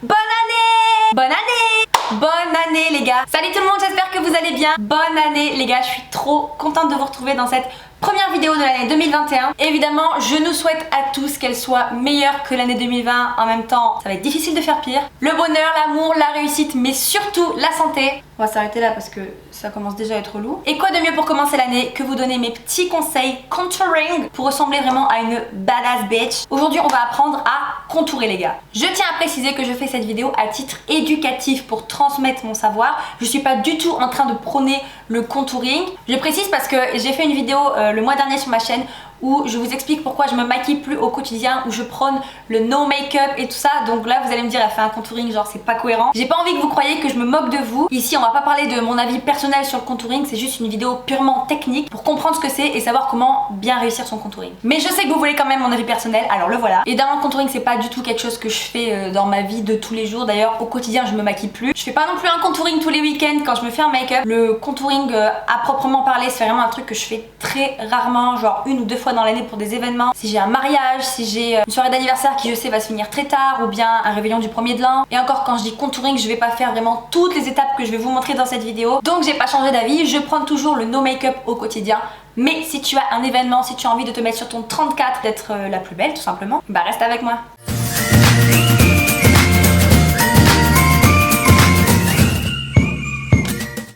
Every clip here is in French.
Bonne année! Bonne année! Bonne année les gars! Salut tout le monde, j'espère que vous allez bien. Bonne année les gars, je suis trop contente de vous retrouver dans cette première vidéo de l'année 2021. Évidemment, je nous souhaite à tous qu'elle soit meilleure que l'année 2020. En même temps, ça va être difficile de faire pire. Le bonheur, l'amour, la réussite, mais surtout la santé. On va s'arrêter là parce que ça commence déjà à être lourd. Et quoi de mieux pour commencer l'année que vous donner mes petits conseils contouring pour ressembler vraiment à une badass bitch. Aujourd'hui, on va apprendre à contourer les gars. Je tiens à préciser que je fais cette vidéo à titre éducatif pour transmettre mon savoir. Je suis pas du tout en train de prôner le contouring. Je précise parce que j'ai fait une vidéo le mois dernier sur ma chaîne où je vous explique pourquoi je me maquille plus au quotidien, où je prône le no make-up et tout ça. Donc là vous allez me dire elle fait un contouring, genre c'est pas cohérent. J'ai pas envie que vous croyiez que je me moque de vous. Ici on va pas parler de mon avis personnel sur le contouring, c'est juste une vidéo purement technique pour comprendre ce que c'est et savoir comment bien réussir son contouring. Mais je sais que vous voulez quand même mon avis personnel, alors le voilà. Évidemment le contouring c'est pas du tout quelque chose que je fais dans ma vie de tous les jours. D'ailleurs au quotidien je me maquille plus. Je fais pas non plus un contouring tous les week-ends quand je me fais un make-up. Le contouring à proprement parler c'est vraiment un truc que je fais très rarement, genre une ou deux fois dans l'année pour des événements. Si j'ai un mariage, si j'ai une soirée d'anniversaire qui je sais va se finir très tard, ou bien un réveillon du 1er de l'an. Et encore quand je dis contouring, je vais pas faire vraiment toutes les étapes que je vais vous montrer dans cette vidéo. Donc j'ai pas changé d'avis, je prends toujours le no make-up au quotidien. Mais si tu as un événement, si tu as envie de te mettre sur ton 34, d'être la plus belle tout simplement, bah reste avec moi.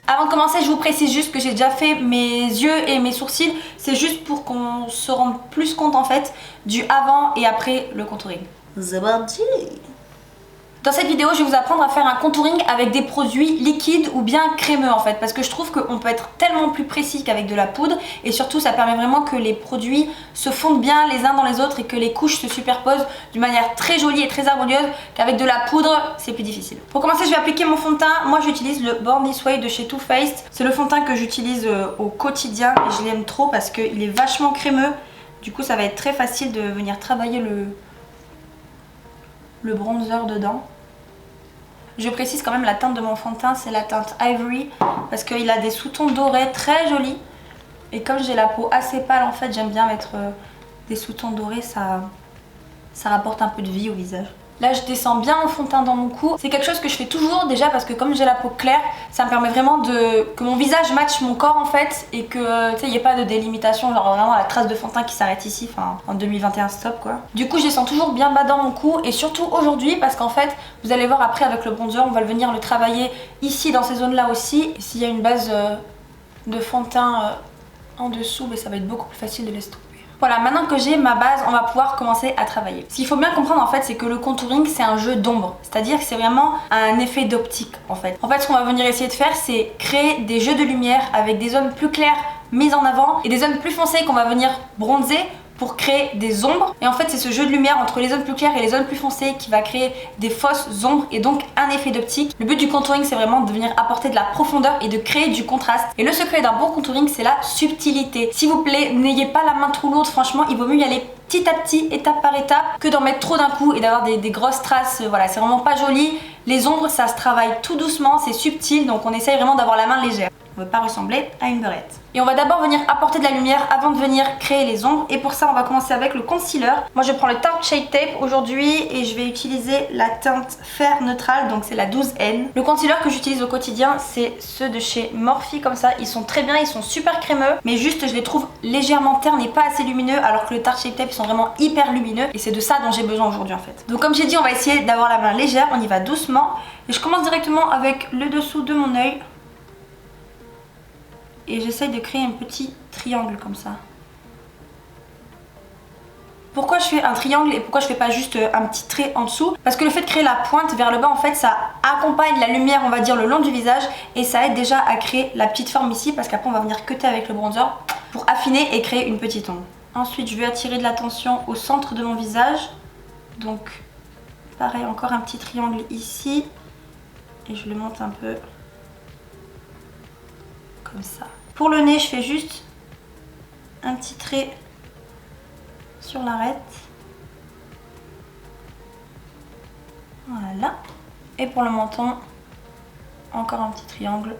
Avant de commencer, je vous précise juste que j'ai déjà fait mes yeux et mes sourcils. C'est juste pour qu'on se rende plus compte en fait du avant et après le contouring. C'est parti! Dans cette vidéo, je vais vous apprendre à faire un contouring avec des produits liquides ou bien crémeux en fait, parce que je trouve qu'on peut être tellement plus précis qu'avec de la poudre et surtout ça permet vraiment que les produits se fondent bien les uns dans les autres et que les couches se superposent d'une manière très jolie et très harmonieuse, qu'avec de la poudre c'est plus difficile. Pour commencer, je vais appliquer mon fond de teint. Moi j'utilise le Born This Way de chez Too Faced. C'est le fond de teint que j'utilise au quotidien et je l'aime trop parce qu'il est vachement crémeux. Du coup ça va être très facile de venir travailler le bronzer dedans. Je précise quand même la teinte de mon fond de teint, c'est la teinte Ivory parce qu'il a des sous-tons dorés très jolis. Et comme j'ai la peau assez pâle en fait, j'aime bien mettre des sous-tons dorés, ça rapporte un peu de vie au visage. Là je descends bien mon fond de teint dans mon cou. C'est quelque chose que je fais toujours déjà parce que comme j'ai la peau claire, ça me permet vraiment que mon visage matche mon corps en fait et que tu sais il n'y ait pas de délimitation, genre vraiment la trace de fond de teint qui s'arrête ici, enfin en 2021 stop quoi. Du coup je descends toujours bien bas dans mon cou et surtout aujourd'hui parce qu'en fait vous allez voir après avec le bronzer on va venir le travailler ici dans ces zones là aussi. Et s'il y a une base de fond de teint en dessous, mais ça va être beaucoup plus facile de laisser tomber. Voilà, maintenant que j'ai ma base, on va pouvoir commencer à travailler. Ce qu'il faut bien comprendre en fait, c'est que le contouring c'est un jeu d'ombre, c'est-à-dire que c'est vraiment un effet d'optique en fait. En fait, ce qu'on va venir essayer de faire, c'est créer des jeux de lumière avec des zones plus claires mises en avant et des zones plus foncées qu'on va venir bronzer pour créer des ombres. Et en fait c'est ce jeu de lumière entre les zones plus claires et les zones plus foncées qui va créer des fausses ombres et donc un effet d'optique. Le but du contouring c'est vraiment de venir apporter de la profondeur et de créer du contraste. Et le secret d'un bon contouring c'est la subtilité. S'il vous plaît, n'ayez pas la main trop lourde, franchement il vaut mieux y aller petit à petit, étape par étape, que d'en mettre trop d'un coup et d'avoir des grosses traces. Voilà, c'est vraiment pas joli. Les ombres ça se travaille tout doucement, c'est subtil, donc on essaye vraiment d'avoir la main légère. On veut pas ressembler à une beurette. Et on va d'abord venir apporter de la lumière avant de venir créer les ombres. Et pour ça on va commencer avec le concealer. Moi je prends le Tarte Shape Tape aujourd'hui et je vais utiliser la teinte Fer Neutral, donc c'est la 12N. Le concealer que j'utilise au quotidien c'est ceux de chez Morphe comme ça. Ils sont très bien, ils sont super crémeux, mais juste je les trouve légèrement ternes et pas assez lumineux, alors que le Tarte Shape Tape ils sont vraiment hyper lumineux et c'est de ça dont j'ai besoin aujourd'hui en fait. Donc comme j'ai dit on va essayer d'avoir la main légère, on y va doucement. Et je commence directement avec le dessous de mon œil. Et j'essaye de créer un petit triangle comme ça. Pourquoi je fais un triangle et pourquoi je fais pas juste un petit trait en dessous? Parce que le fait de créer la pointe vers le bas en fait ça accompagne la lumière on va dire le long du visage et ça aide déjà à créer la petite forme ici parce qu'après on va venir cutter avec le bronzer pour affiner et créer une petite ombre. Ensuite je vais attirer de l'attention au centre de mon visage. Donc pareil encore un petit triangle ici et je le monte un peu comme ça. Pour le nez, je fais juste un petit trait sur l'arête. Voilà. Et pour le menton, encore un petit triangle.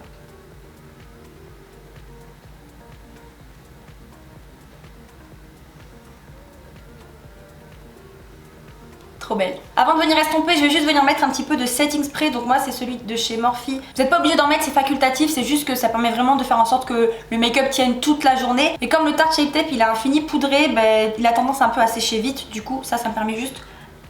Trop belle. Avant de venir estomper, je vais juste venir mettre un petit peu de setting spray. Donc moi c'est celui de chez Morphe. Vous n'êtes pas obligé d'en mettre, c'est facultatif. C'est juste que ça permet vraiment de faire en sorte que le make-up tienne toute la journée. Et comme le Tarte Shape Tape il a un fini poudré, ben, il a tendance un peu à sécher vite. Du coup ça me permet juste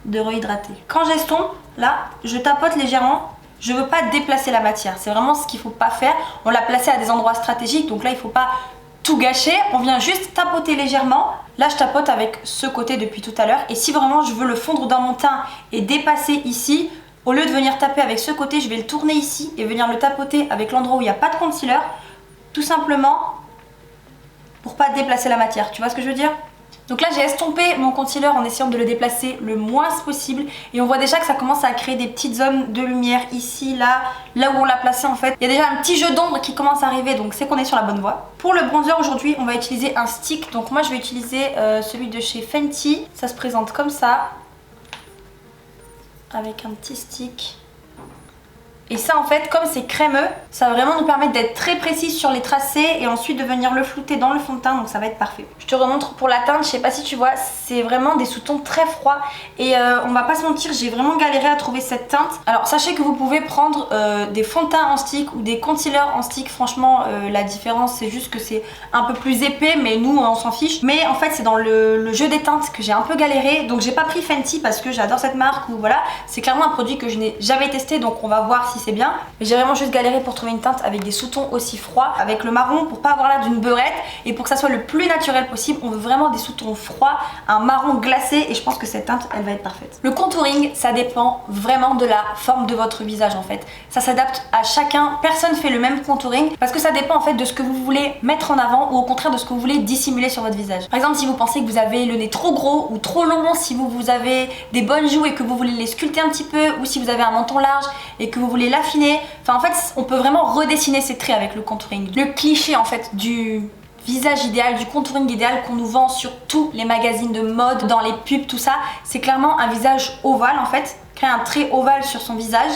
de rehydrater. Quand j'estompe, là je tapote légèrement. Je veux pas déplacer la matière. C'est vraiment ce qu'il faut pas faire. On l'a placé à des endroits stratégiques. Donc là il faut pas tout gâcher, on vient juste tapoter légèrement. Là je tapote avec ce côté depuis tout à l'heure et si vraiment je veux le fondre dans mon teint et dépasser ici, au lieu de venir taper avec ce côté, je vais le tourner ici et venir le tapoter avec l'endroit où il n'y a pas de concealer, tout simplement pour pas déplacer la matière, tu vois ce que je veux dire? Donc là j'ai estompé mon concealer en essayant de le déplacer le moins possible et on voit déjà que ça commence à créer des petites zones de lumière ici, là où on l'a placé en fait. Il y a déjà un petit jeu d'ombre qui commence à arriver, donc c'est qu'on est sur la bonne voie. Pour le bronzer aujourd'hui on va utiliser un stick, donc moi je vais utiliser celui de chez Fenty. Ça se présente comme ça, avec un petit stick. Et ça en fait comme c'est crémeux, ça va vraiment nous permettre d'être très précis sur les tracés et ensuite de venir le flouter dans le fond de teint, donc ça va être parfait. Je te remontre pour la teinte, je sais pas si tu vois, c'est vraiment des sous-tons très froids et on va pas se mentir, j'ai vraiment galéré à trouver cette teinte. Alors sachez que vous pouvez prendre des fonds de teint en stick ou des concealers en stick, franchement la différence c'est juste que c'est un peu plus épais mais nous on s'en fiche. Mais en fait c'est dans le jeu des teintes que j'ai un peu galéré, donc j'ai pas pris Fenty parce que j'adore cette marque ou voilà, c'est clairement un produit que je n'ai jamais testé donc on va voir si c'est bien. Mais j'ai vraiment juste galéré pour trouver une teinte avec des sous-tons aussi froids, avec le marron pour pas avoir l'air d'une beurette et pour que ça soit le plus naturel possible. On veut vraiment des sous-tons froids, un marron glacé et je pense que cette teinte elle va être parfaite. Le contouring ça dépend vraiment de la forme de votre visage en fait. Ça s'adapte à chacun, personne fait le même contouring parce que ça dépend en fait de ce que vous voulez mettre en avant ou au contraire de ce que vous voulez dissimuler sur votre visage. Par exemple si vous pensez que vous avez le nez trop gros ou trop long, si vous avez des bonnes joues et que vous voulez les sculpter un petit peu ou si vous avez un menton large et que vous voulez l'affiner. Enfin en fait on peut vraiment redessiner ces traits avec le contouring. Le cliché en fait du visage idéal, du contouring idéal qu'on nous vend sur tous les magazines de mode, dans les pubs, tout ça, c'est clairement un visage ovale en fait, créer un trait ovale sur son visage.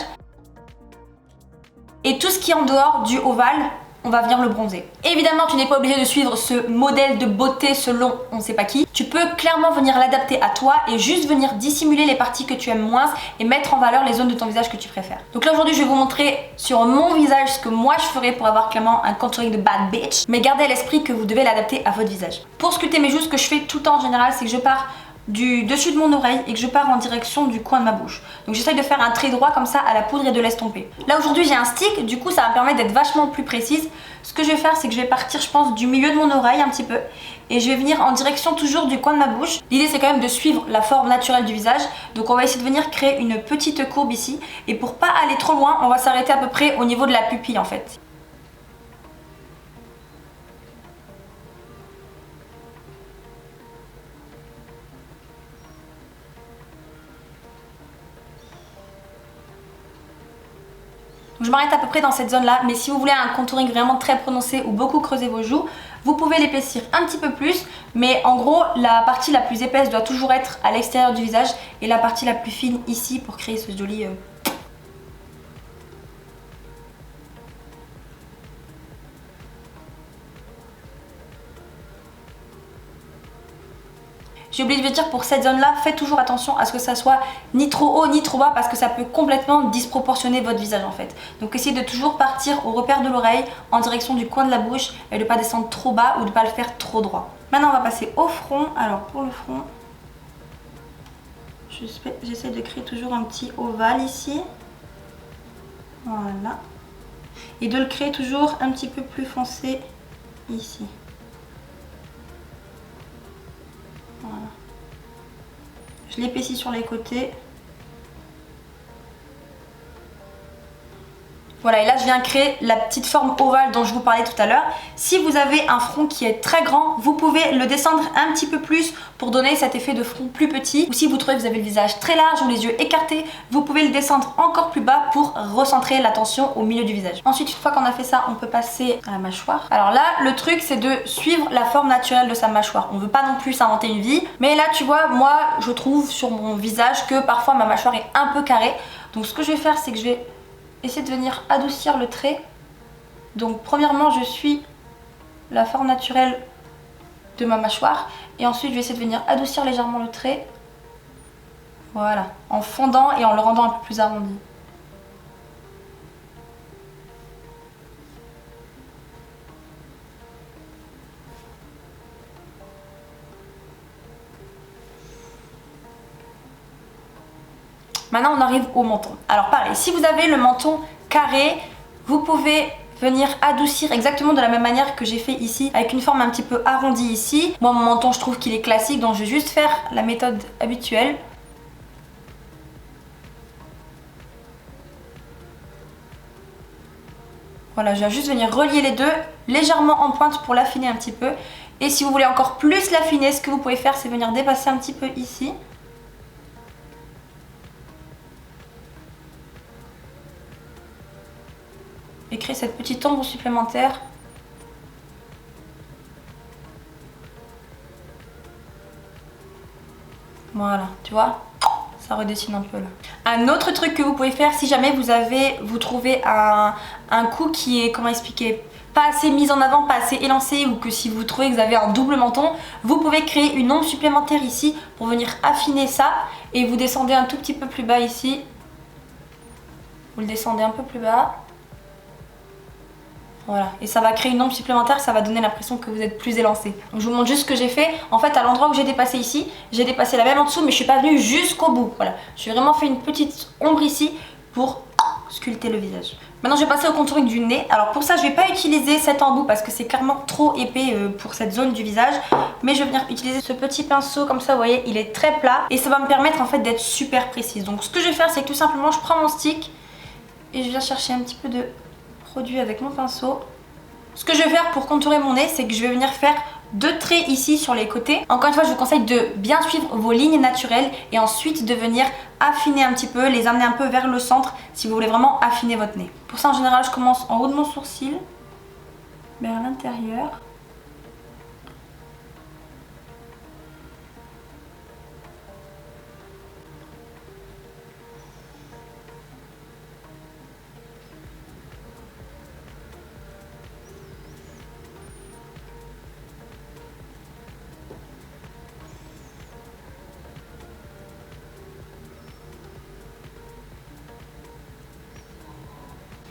Et tout ce qui est en dehors du ovale, on va venir le bronzer. Évidemment, tu n'es pas obligé de suivre ce modèle de beauté selon on sait pas qui. Tu peux clairement venir l'adapter à toi et juste venir dissimuler les parties que tu aimes moins et mettre en valeur les zones de ton visage que tu préfères. Donc là aujourd'hui, je vais vous montrer sur mon visage ce que moi je ferais pour avoir clairement un contouring de bad bitch. Mais gardez à l'esprit que vous devez l'adapter à votre visage. Pour sculpter mes joues, ce que je fais tout le temps en général, c'est que je pars du dessus de mon oreille et que je pars en direction du coin de ma bouche. Donc j'essaye de faire un trait droit comme ça à la poudre et de l'estomper. Là aujourd'hui j'ai un stick, du coup ça va me permettre d'être vachement plus précise. Ce que je vais faire c'est que je vais partir je pense du milieu de mon oreille un petit peu et je vais venir en direction toujours du coin de ma bouche. L'idée c'est quand même de suivre la forme naturelle du visage. Donc on va essayer de venir créer une petite courbe ici et pour pas aller trop loin on va s'arrêter à peu près au niveau de la pupille en fait. Je m'arrête à peu près dans cette zone là, mais si vous voulez un contouring vraiment très prononcé ou beaucoup creuser vos joues, vous pouvez l'épaissir un petit peu plus, mais en gros la partie la plus épaisse doit toujours être à l'extérieur du visage et la partie la plus fine ici pour créer ce joli... J'ai oublié de vous dire pour cette zone là, faites toujours attention à ce que ça soit ni trop haut ni trop bas parce que ça peut complètement disproportionner votre visage en fait. Donc essayez de toujours partir au repère de l'oreille en direction du coin de la bouche et de ne pas descendre trop bas ou de ne pas le faire trop droit. Maintenant on va passer au front. Alors pour le front, j'essaie de créer toujours un petit ovale ici. Voilà. Et de le créer toujours un petit peu plus foncé ici. Voilà. Je l'épaissis sur les côtés. Voilà, et là je viens créer la petite forme ovale dont je vous parlais tout à l'heure. Si vous avez un front qui est très grand, vous pouvez le descendre un petit peu plus pour donner cet effet de front plus petit. Ou si vous trouvez que vous avez le visage très large ou les yeux écartés, vous pouvez le descendre encore plus bas pour recentrer l'attention au milieu du visage. Ensuite, une fois qu'on a fait ça, on peut passer à la mâchoire. Alors là, le truc c'est de suivre la forme naturelle de sa mâchoire. On veut pas non plus s'inventer une vie. Mais là, tu vois, moi je trouve sur mon visage que parfois ma mâchoire est un peu carrée. Donc ce que je vais faire, c'est que je vais essayer de venir adoucir le trait. Donc premièrement je suis la forme naturelle de ma mâchoire et ensuite je vais essayer de venir adoucir légèrement le trait. Voilà, en fondant et en le rendant un peu plus arrondi. Maintenant on arrive au menton. Alors pareil, si vous avez le menton carré, vous pouvez venir adoucir exactement de la même manière que j'ai fait ici, avec une forme un petit peu arrondie ici. Moi mon menton je trouve qu'il est classique, donc je vais juste faire la méthode habituelle. Voilà, je vais juste venir relier les deux, légèrement en pointe pour l'affiner un petit peu. Et si vous voulez encore plus l'affiner, ce que vous pouvez faire, c'est venir dépasser un petit peu ici. Et créer cette petite ombre supplémentaire. Voilà, tu vois, ça redessine un peu là. Un autre truc que vous pouvez faire si jamais vous trouvez un cou qui est, comment expliquer, pas assez mis en avant, pas assez élancé, ou que si vous trouvez que vous avez un double menton, vous pouvez créer une ombre supplémentaire ici pour venir affiner ça. Et vous descendez un tout petit peu plus bas ici. Vous le descendez un peu plus bas. Voilà, et ça va créer une ombre supplémentaire, ça va donner l'impression que vous êtes plus élancé. Donc je vous montre juste ce que j'ai fait. En fait, à l'endroit où j'ai dépassé ici, j'ai dépassé la même en dessous, mais je suis pas venue jusqu'au bout. Voilà, j'ai vraiment fait une petite ombre ici pour sculpter le visage. Maintenant, je vais passer au contouring du nez. Alors pour ça, je vais pas utiliser cet embout parce que c'est clairement trop épais pour cette zone du visage. Mais je vais venir utiliser ce petit pinceau comme ça, vous voyez, il est très plat. Et ça va me permettre en fait d'être super précise. Donc ce que je vais faire, c'est que tout simplement, je prends mon stick et je viens chercher un petit peu de produit avec mon pinceau. Ce que je vais faire pour contourer mon nez, c'est que je vais venir faire 2 traits ici sur les côtés. Encore une fois, je vous conseille de bien suivre vos lignes naturelles et ensuite de venir affiner un petit peu, les amener un peu vers le centre si vous voulez vraiment affiner votre nez. Pour ça, en général, je commence en haut de mon sourcil, vers l'intérieur.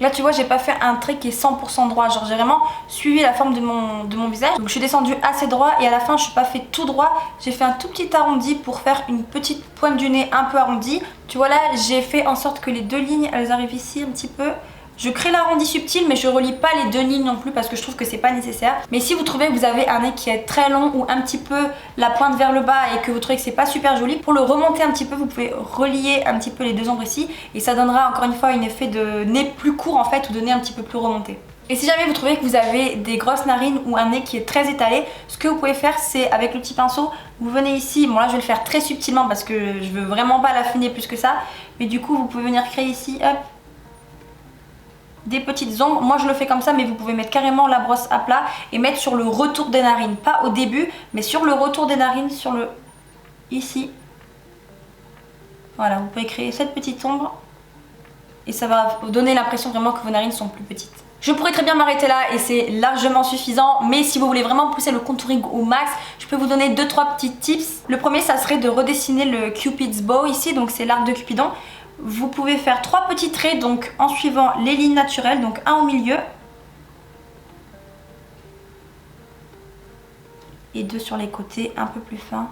Là tu vois, j'ai pas fait un trait qui est 100% droit, genre j'ai vraiment suivi la forme de mon visage. Donc je suis descendue assez droit et à la fin je suis pas fait tout droit, j'ai fait un tout petit arrondi pour faire une petite pointe du nez un peu arrondie. Tu vois là, j'ai fait en sorte que les 2 lignes elles arrivent ici un petit peu. Je crée l'arrondi subtil mais je relie pas les 2 lignes non plus parce que je trouve que c'est pas nécessaire. Mais si vous trouvez que vous avez un nez qui est très long ou un petit peu la pointe vers le bas et que vous trouvez que c'est pas super joli, pour le remonter un petit peu vous pouvez relier un petit peu les 2 ombres ici et ça donnera encore une fois un effet de nez plus court en fait ou de nez un petit peu plus remonté. Et si jamais vous trouvez que vous avez des grosses narines ou un nez qui est très étalé, ce que vous pouvez faire c'est avec le petit pinceau, vous venez ici, bon là je vais le faire très subtilement parce que je veux vraiment pas l'affiner plus que ça, mais du coup vous pouvez venir créer ici, hop, des petites ombres. Moi je le fais comme ça mais vous pouvez mettre carrément la brosse à plat et mettre sur le retour des narines, pas au début mais sur le retour des narines, sur le ici. Voilà, vous pouvez créer cette petite ombre et ça va vous donner l'impression vraiment que vos narines sont plus petites. Je pourrais très bien m'arrêter là et c'est largement suffisant, mais si vous voulez vraiment pousser le contouring au max, je peux vous donner 2-3 petits tips. Le premier ça serait de redessiner le Cupid's bow ici, donc c'est l'arc de Cupidon. Vous pouvez faire 3 petits traits donc en suivant les lignes naturelles, donc un au milieu et 2 sur les côtés un peu plus fins.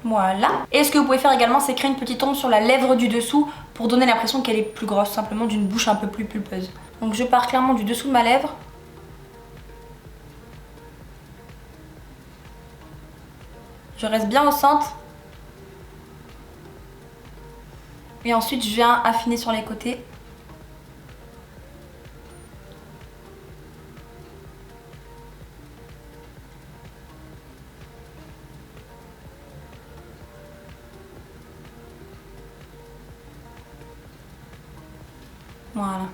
Voilà. Et ce que vous pouvez faire également, c'est créer une petite ombre sur la lèvre du dessous pour donner l'impression qu'elle est plus grosse, simplement d'une bouche un peu plus pulpeuse. Donc je pars clairement du dessous de ma lèvre. Je reste bien au centre. Et ensuite je viens affiner sur les côtés. Voilà.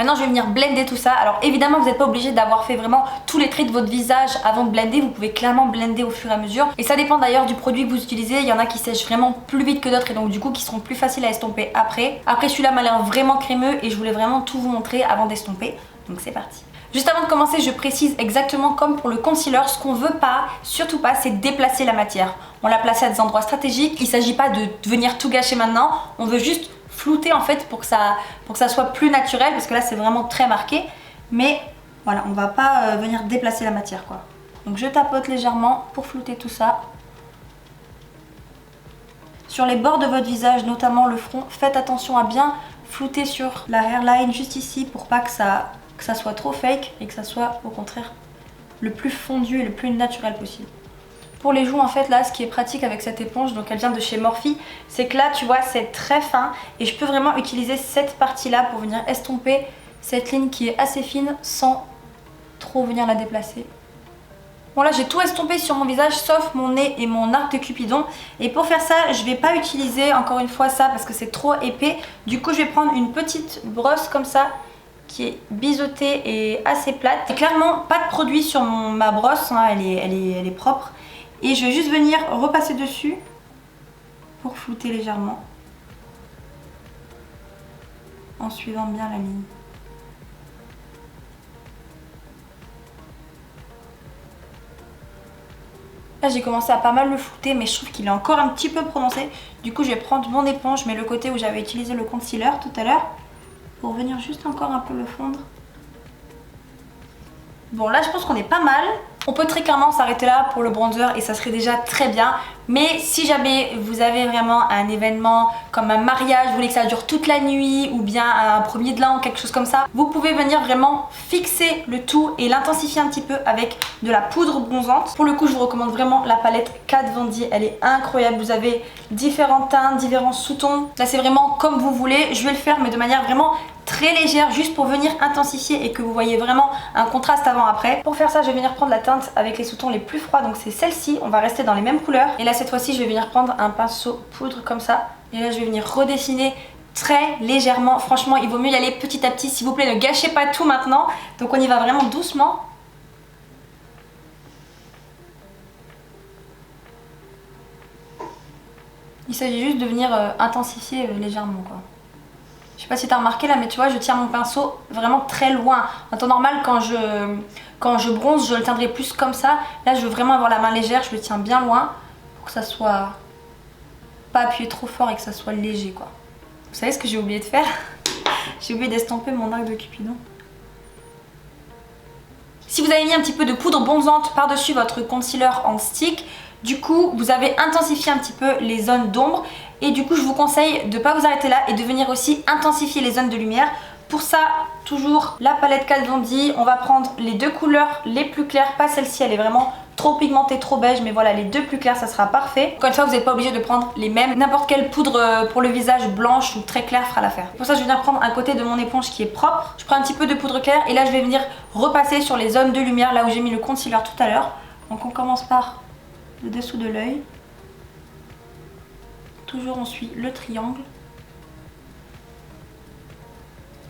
Maintenant je vais venir blender tout ça. Alors évidemment vous n'êtes pas obligé d'avoir fait vraiment tous les traits de votre visage avant de blender. Vous pouvez clairement blender au fur et à mesure. Et ça dépend d'ailleurs du produit que vous utilisez. Il y en a qui sèchent vraiment plus vite que d'autres et donc du coup qui seront plus faciles à estomper après. Après celui-là m'a l'air vraiment crémeux et je voulais vraiment tout vous montrer avant d'estomper. Donc c'est parti. Juste avant de commencer, je précise exactement comme pour le concealer, ce qu'on veut pas, surtout pas, c'est déplacer la matière. On l'a placé à des endroits stratégiques, il ne s'agit pas de venir tout gâcher maintenant, on veut juste flouter en fait pour que ça soit plus naturel, parce que là c'est vraiment très marqué, mais voilà, on va pas venir déplacer la matière quoi. Donc je tapote légèrement pour flouter tout ça. Sur les bords de votre visage, notamment le front, faites attention à bien flouter sur la hairline juste ici pour pas que ça soit trop fake et que ça soit au contraire le plus fondu et le plus naturel possible. Pour les joues en fait là ce qui est pratique avec cette éponge, donc elle vient de chez Morphe, c'est que là tu vois c'est très fin et je peux vraiment utiliser cette partie là pour venir estomper cette ligne qui est assez fine sans trop venir la déplacer. Bon là j'ai tout estompé sur mon visage sauf mon nez et mon arc de Cupidon et pour faire ça je vais pas utiliser encore une fois ça parce que c'est trop épais. Du coup je vais prendre une petite brosse comme ça qui est biseautée et assez plate. Et clairement pas de produit sur ma brosse, hein, elle est propre. Et je vais juste venir repasser dessus pour flouter légèrement en suivant bien la ligne. Là j'ai commencé à pas mal le flouter mais je trouve qu'il est encore un petit peu prononcé. Du coup je vais prendre mon éponge mais le côté où j'avais utilisé le concealer tout à l'heure pour venir juste encore un peu le fondre. Bon là je pense qu'on est pas mal. On peut très clairement s'arrêter là pour le bronzer et ça serait déjà très bien. Mais si jamais vous avez vraiment un événement comme un mariage, vous voulez que ça dure toute la nuit ou bien un premier de l'an ou quelque chose comme ça, vous pouvez venir vraiment fixer le tout et l'intensifier un petit peu avec de la poudre bronzante. Pour le coup je vous recommande vraiment la palette Kat Von D, elle est incroyable. Vous avez différents teintes, différents sous-tons. Là c'est vraiment comme vous voulez. Je vais le faire mais de manière vraiment très légère juste pour venir intensifier et que vous voyez vraiment un contraste avant-après. Pour faire ça je vais venir prendre la teinte avec les sous-tons les plus froids, donc c'est celle-ci. On va rester dans les mêmes couleurs et là cette fois-ci je vais venir prendre un pinceau poudre comme ça et là je vais venir redessiner très légèrement. Franchement il vaut mieux y aller petit à petit s'il vous plaît, ne gâchez pas tout maintenant. Donc on y va vraiment doucement. Il s'agit juste de venir intensifier légèrement quoi. Je sais pas si tu as remarqué là mais tu vois je tiens mon pinceau vraiment très loin. En temps normal quand je bronze je le tiendrai plus comme ça. Là je veux vraiment avoir la main légère, je le tiens bien loin pour que ça soit pas appuyé trop fort et que ça soit léger quoi. Vous savez ce que j'ai oublié de faire? J'ai oublié d'estomper mon arc de Cupidon. Si vous avez mis un petit peu de poudre bronzante par-dessus votre concealer en stick, du coup vous avez intensifié un petit peu les zones d'ombre et du coup je vous conseille de ne pas vous arrêter là et de venir aussi intensifier les zones de lumière. Pour ça, toujours la palette Kat Von D, on va prendre les deux couleurs les plus claires, pas celle-ci, elle est vraiment trop pigmentée, trop beige, mais voilà les deux plus claires ça sera parfait. Encore une fois vous n'êtes pas obligé de prendre les mêmes, n'importe quelle poudre pour le visage blanche ou très claire fera l'affaire. Pour ça je vais venir prendre un côté de mon éponge qui est propre, je prends un petit peu de poudre claire et là je vais venir repasser sur les zones de lumière là où j'ai mis le concealer tout à l'heure. Donc on commence par le dessous de l'œil. Toujours on suit le triangle.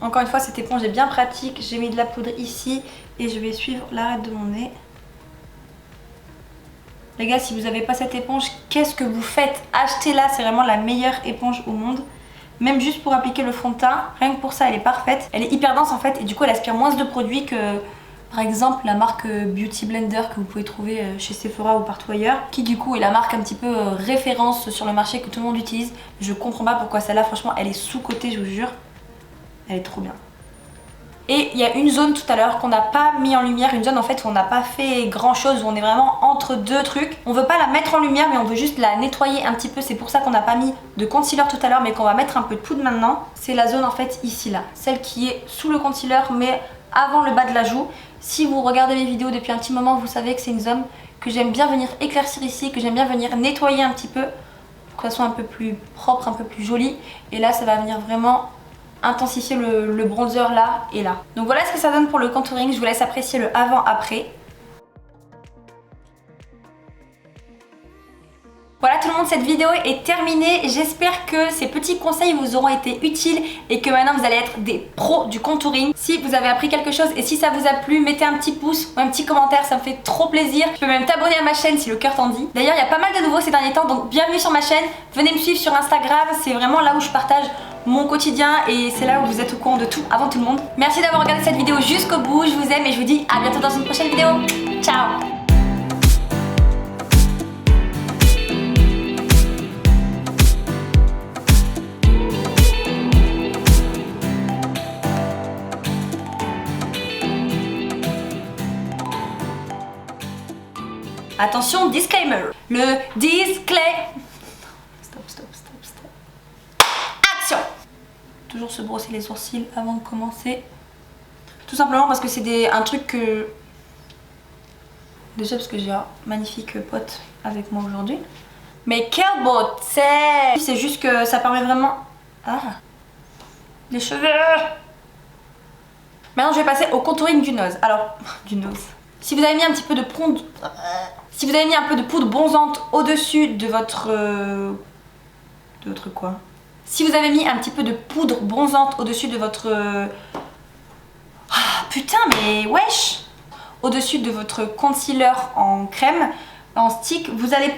Encore une fois cette éponge est bien pratique, j'ai mis de la poudre ici et je vais suivre l'arête de mon nez. Les gars si vous n'avez pas cette éponge, qu'est-ce que vous faites? Achetez-la, c'est vraiment la meilleure éponge au monde. Même juste pour appliquer le fond de teint, rien que pour ça elle est parfaite. Elle est hyper dense en fait et du coup elle aspire moins de produits que par exemple la marque Beauty Blender que vous pouvez trouver chez Sephora ou partout ailleurs, qui du coup est la marque un petit peu référence sur le marché que tout le monde utilise. Je comprends pas pourquoi celle-là franchement elle est sous-cotée, je vous jure. Elle est trop bien. Et il y a une zone tout à l'heure qu'on n'a pas mis en lumière, une zone en fait où on n'a pas fait grand chose, où on est vraiment entre deux trucs. On veut pas la mettre en lumière mais on veut juste la nettoyer un petit peu, c'est pour ça qu'on n'a pas mis de concealer tout à l'heure mais qu'on va mettre un peu de poudre maintenant. C'est la zone en fait ici là, celle qui est sous le concealer mais avant le bas de la joue. Si vous regardez mes vidéos depuis un petit moment, vous savez que c'est une zone que j'aime bien venir éclaircir ici, que j'aime bien venir nettoyer un petit peu pour que ça soit un peu plus propre, un peu plus joli. Et là ça va venir vraiment intensifier le bronzer là et là. Donc voilà ce que ça donne pour le contouring, je vous laisse apprécier le avant-après. Voilà tout le monde, cette vidéo est terminée. J'espère que ces petits conseils vous auront été utiles et que maintenant vous allez être des pros du contouring. Si vous avez appris quelque chose et si ça vous a plu, mettez un petit pouce ou un petit commentaire, ça me fait trop plaisir. Tu peux même t'abonner à ma chaîne si le cœur t'en dit. D'ailleurs, il y a pas mal de nouveaux ces derniers temps, donc bienvenue sur ma chaîne. Venez me suivre sur Instagram, c'est vraiment là où je partage mon quotidien et c'est là où vous êtes au courant de tout avant tout le monde. Merci d'avoir regardé cette vidéo jusqu'au bout, je vous aime et je vous dis à bientôt dans une prochaine vidéo. Ciao! Attention, disclaimer. Le Stop. Action. Toujours se brosser les sourcils avant de commencer. Tout simplement parce que c'est un truc que... Déjà parce que j'ai un magnifique pote avec moi aujourd'hui. Mais quel beau c'est... C'est juste que ça permet vraiment... Ah, les cheveux. Maintenant je vais passer au contouring du nose. Alors, du nose. Si vous avez mis un petit peu de poudre... Si vous avez mis un peu de poudre bronzante au-dessus de votre... De votre quoi? Si vous avez mis un petit peu de poudre bronzante au-dessus de votre... Ah, putain mais wesh! Au-dessus de votre concealer en crème, en stick, vous allez